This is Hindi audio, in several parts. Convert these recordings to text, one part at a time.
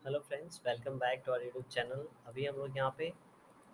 Hello friends, welcome back to our YouTube channel. अभी हम लोग यहाँ पे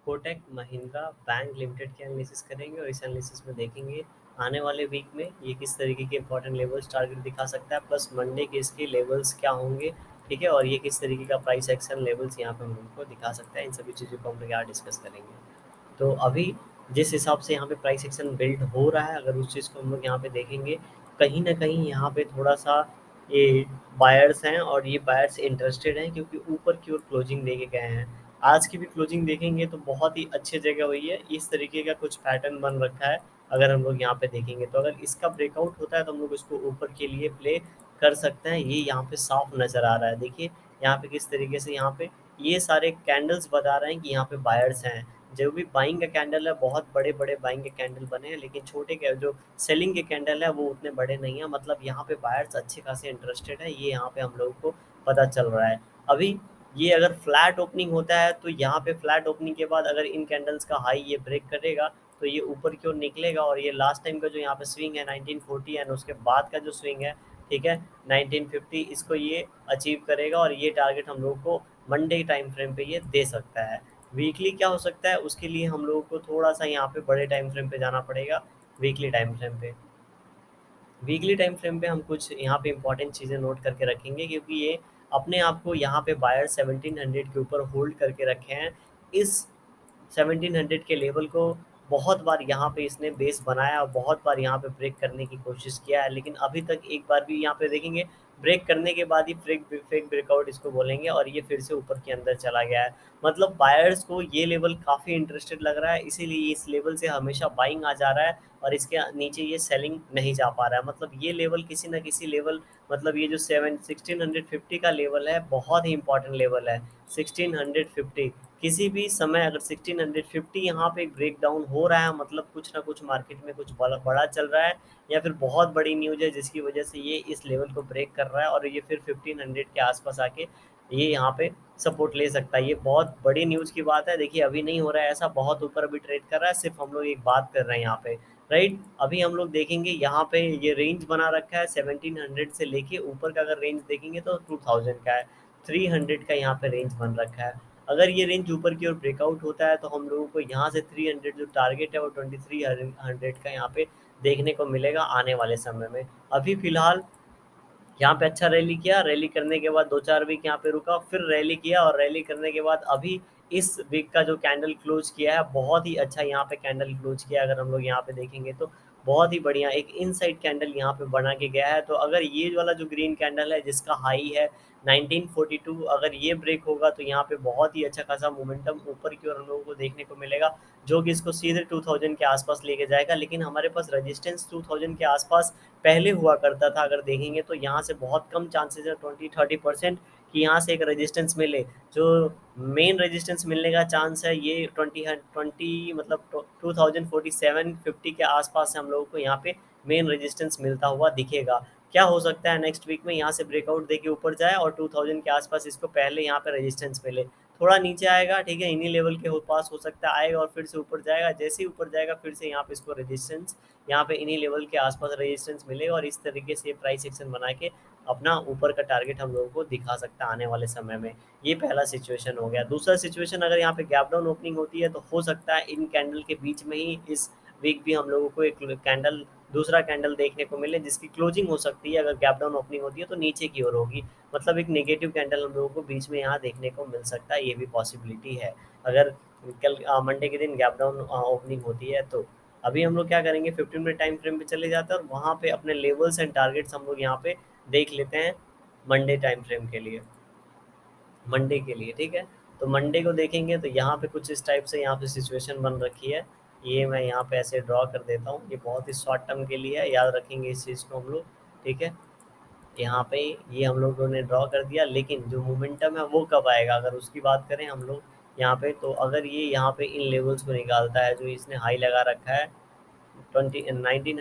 कोटक महिंद्रा बैंक लिमिटेड के एनालिसिस करेंगे और इस एनालिसिस में देखेंगे आने वाले वीक में ये किस तरीके के इंपॉर्टेंट लेवल्स टारगेट दिखा सकता है, प्लस मंडे के इसके लेवल्स क्या होंगे। ठीक है, और ये किस तरीके का प्राइस एक्शन लेवल्स यहाँ पे हम लोग को दिखा सकता है। इन सभी चीज़ों को हम लोग यहाँ डिस्कस करेंगे। तो अभी जिस हिसाब से यहाँ पे प्राइस एक्शन बिल्ड हो रहा है, अगर उस चीज़ को हम लोग यहाँ पे देखेंगे, कहीं न कहीं यहाँ पे थोड़ा-सा ये बायर्स हैं और ये बायर्स इंटरेस्टेड हैं क्योंकि ऊपर की ओर क्लोजिंग देके गए हैं। आज की भी क्लोजिंग देखेंगे तो बहुत ही अच्छी जगह हुई है। इस तरीके का कुछ पैटर्न बन रखा है। अगर हम लोग यहाँ पे देखेंगे तो अगर इसका ब्रेकआउट होता है तो हम लोग इसको ऊपर के लिए प्ले कर सकते हैं। ये यहाँ पे साफ नज़र आ रहा है। देखिए यहाँ पे किस तरीके से यहाँ पे ये सारे कैंडल्स बता रहे हैं कि यहाँ पे बायर्स हैं। जो भी बाइंग का कैंडल है, बहुत बड़े-बड़े बाइंग के कैंडल बने हैं, लेकिन छोटे के जो सेलिंग के कैंडल है वो उतने बड़े नहीं हैं। मतलब यहाँ पे बायर्स अच्छे खासे इंटरेस्टेड है, ये यहाँ पे हम लोगों को पता चल रहा है। अभी ये अगर फ्लैट ओपनिंग होता है तो यहाँ पे फ्लैट ओपनिंग के बाद अगर इन कैंडल्स का हाई ये ब्रेक करेगा तो ये ऊपर की ओर निकलेगा और ये लास्ट टाइम का जो यहाँ पे स्विंग है 1940 एंड उसके बाद का जो स्विंग है, ठीक है, 1950, इसको ये अचीव करेगा और ये टारगेट हम लोग को मंडे टाइम फ्रेम पे ये दे सकता है। वीकली क्या हो सकता है उसके लिए हम लोगों को थोड़ा सा यहाँ पे बड़े टाइम फ्रेम पे जाना पड़ेगा। वीकली टाइम फ्रेम पे वीकली टाइम फ्रेम पे हम कुछ यहाँ पे इंपॉर्टेंट चीज़ें नोट करके रखेंगे क्योंकि ये अपने आप को यहाँ पे बायर 1700 के ऊपर होल्ड करके रखे हैं। इस 1700 के लेवल को बहुत बार यहाँ पे इसने बेस बनाया और बहुत बार यहाँ पे ब्रेक करने की कोशिश किया है, लेकिन अभी तक एक बार भी यहाँ पे देखेंगे ब्रेक करने के बाद ही फेक ब्रेकआउट इसको बोलेंगे और ये फिर से ऊपर के अंदर चला गया है। मतलब बायर्स को ये लेवल काफ़ी इंटरेस्टेड लग रहा है, इसीलिए इस लेवल से हमेशा बाइंग आ जा रहा है और इसके नीचे ये सेलिंग नहीं जा पा रहा है। मतलब ये लेवल किसी न किसी लेवल, मतलब ये जो 1650 का लेवल है बहुत ही इंपॉर्टेंट लेवल है। 1650 किसी भी समय अगर 1650 यहाँ पे ब्रेक डाउन हो रहा है, मतलब कुछ ना कुछ मार्केट में कुछ बड़ा बड़ा चल रहा है या फिर बहुत बड़ी न्यूज़ है जिसकी वजह से ये इस लेवल को ब्रेक कर रहा है और ये फिर 1500 के आसपास आके ये यहाँ पे सपोर्ट ले सकता है। ये बहुत बड़ी न्यूज़ की बात है। देखिए अभी नहीं हो रहा है ऐसा, बहुत ऊपर अभी ट्रेड कर रहा है, सिर्फ हम लोग एक बात कर रहे हैं यहाँ पे, राइट। अभी हम लोग देखेंगे यहाँ पे ये रेंज बना रखा है 1700 से लेके ऊपर का, अगर रेंज देखेंगे तो 2000 का है। 300 का यहाँ पे रेंज बन रखा है। अगर ये रेंज ऊपर की ओर ब्रेकआउट होता है तो हम लोगों को यहाँ से 300 जो टारगेट है वो 2300 का यहाँ पे देखने को मिलेगा आने वाले समय में। अभी फिलहाल यहाँ पे अच्छा रैली किया, रैली करने के बाद 2-4 वीक यहाँ पे रुका, फिर रैली किया और रैली करने के बाद अभी इस वीक का जो कैंडल क्लोज किया है बहुत ही अच्छा यहाँ पे कैंडल क्लोज किया है। अगर हम लोग यहाँ पे देखेंगे तो बहुत ही बढ़िया एक इनसाइड कैंडल यहाँ पे बना के गया है। तो अगर ये वाला जो ग्रीन कैंडल है जिसका हाई है 1942, अगर ये ब्रेक होगा तो यहाँ पे बहुत ही अच्छा खासा मोमेंटम ऊपर की ओर हम लोगों को देखने को मिलेगा, जो कि इसको सीधे 2000 के आसपास लेके जाएगा। लेकिन हमारे पास रेजिस्टेंस 2000 के आसपास पहले हुआ करता था, अगर देखेंगे तो यहाँ से बहुत कम चांसेस है 20-30% कि यहाँ से एक रेजिस्टेंस मिले। जो मेन रेजिस्टेंस मिलने का चांस है ये 20 मतलब 2047-50 के आसपास से हम लोगों को यहाँ पे मेन रेजिस्टेंस मिलता हुआ दिखेगा। क्या हो सकता है नेक्स्ट वीक में यहाँ से ब्रेकआउट देके ऊपर जाए और 2000 के आसपास इसको पहले यहाँ पे रेजिस्टेंस मिले। थोड़ा नीचे आएगा, ठीक है, इन्हीं लेवल के पास हो सकता है आएगा और फिर से ऊपर जाएगा। जैसे ही ऊपर जाएगा फिर से यहाँ पे इसको रेजिस्टेंस, यहाँ पे इन्हीं लेवल के आसपास रेजिस्टेंस मिलेगा और इस तरीके से प्राइस एक्शन बना के अपना ऊपर का टारगेट हम लोगों को दिखा सकता है आने वाले समय में। ये पहला सिचुएशन हो गया। दूसरा सिचुएशन, अगर यहाँ पे गैप डाउन ओपनिंग होती है तो हो सकता है इन कैंडल के बीच में ही इस वीक भी हम लोगों को एक कैंडल, दूसरा कैंडल देखने को मिले जिसकी क्लोजिंग हो सकती है, अगर गैप डाउन ओपनिंग होती है तो नीचे की ओर होगी। मतलब एक नेगेटिव कैंडल हम लोगों को बीच में यहाँ देखने को मिल सकता है, ये भी पॉसिबिलिटी है अगर कल मंडे के दिन गैप डाउन ओपनिंग होती है तो। अभी हम लोग क्या करेंगे, 15 मिनट टाइम फ्रेम पे चले जाते हैं और वहाँ पे अपने लेवल्स एंड टारगेट्स हम लोग यहाँ पे देख लेते हैं मंडे टाइम फ्रेम के लिए, मंडे के लिए, ठीक है। तो मंडे को देखेंगे तो यहाँ पे कुछ इस टाइप से यहाँ पे सिचुएशन बन रखी है। ये मैं यहाँ पे ऐसे ड्रॉ कर देता हूँ, ये बहुत ही शॉर्ट टर्म के लिए है, याद रखेंगे इस चीज़ को हम लोग, ठीक है। यहाँ पे ये हम लोगों ने ड्रॉ कर दिया, लेकिन जो मोमेंटम है वो कब आएगा अगर उसकी बात करें हम लोग यहाँ पे, तो अगर ये यहाँ पे इन लेवल्स को निकालता है जो इसने हाई लगा रखा है 1929,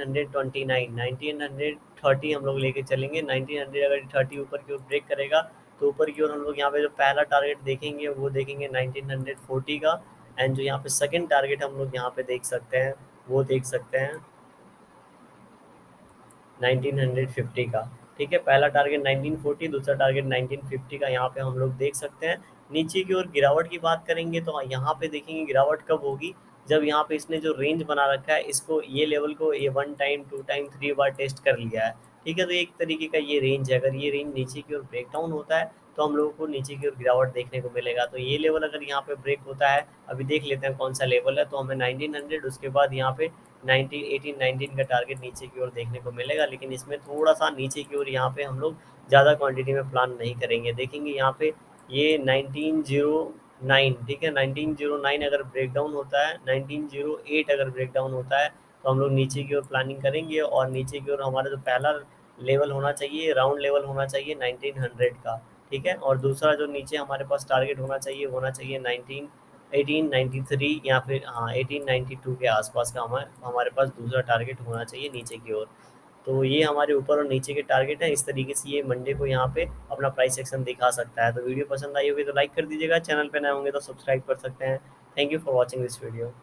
1930 हम लोग लेके चलेंगे। 1900 अगर 30 ऊपर की ओर ब्रेक करेगा तो ऊपर की ओर हम लोग यहाँ पे जो पहला टारगेट देखेंगे वो देखेंगे 1940 का। एंड जो यहाँ पे सेकंड टारगेट हम लोग यहाँ पे देख सकते हैं वो देख सकते हैं 1950 का, ठीक है, पहला टारगेट 1940, दूसरा टारगेट 1950 का यहाँ पे हम लोग देख सकते हैं। नीचे की ओर गिरावट की बात करेंगे तो यहाँ पे देखेंगे गिरावट कब होगी, जब यहाँ पे इसने जो रेंज बना रखा है, इसको ये लेवल को ये 1 टाइम 2 टाइम 3 बार टेस्ट कर लिया है। ठीक है, तो एक तरीके का ये रेंज है, अगर ये रेंज नीचे की ओर ब्रेक डाउन होता है तो हम लोगों को नीचे की ओर गिरावट देखने को मिलेगा। तो ये लेवल अगर यहाँ पे ब्रेक होता है, अभी देख लेते हैं कौन सा लेवल है, तो हमें 1900, उसके बाद यहाँ पे 19 18 19 का टारगेट नीचे की ओर देखने को मिलेगा। लेकिन इसमें थोड़ा सा नीचे की ओर यहाँ पे हम लोग ज़्यादा क्वांटिटी में प्लान नहीं करेंगे। देखेंगे यहाँ पे ये 1909, ठीक है, 1909 अगर ब्रेक डाउन होता है, 1908 अगर ब्रेक डाउन होता है, तो हम लोग नीचे की ओर प्लानिंग करेंगे। और नीचे की ओर हमारा जो पहला लेवल होना चाहिए, राउंड लेवल होना चाहिए 1900 का। ठीक है, और दूसरा जो नीचे हमारे पास टारगेट होना चाहिए 1893, या फिर हाँ 1892 के आसपास का हमारे हमारे पास दूसरा टारगेट होना चाहिए नीचे की ओर। तो ये हमारे ऊपर और नीचे के टारगेट है। इस तरीके से ये मंडे को यहाँ पे अपना प्राइस एक्शन दिखा सकता है। तो वीडियो पसंद आई होगी तो लाइक कर दीजिएगा, चैनल पे नए होंगे तो सब्सक्राइब कर सकते हैं। Thank you for watching this video.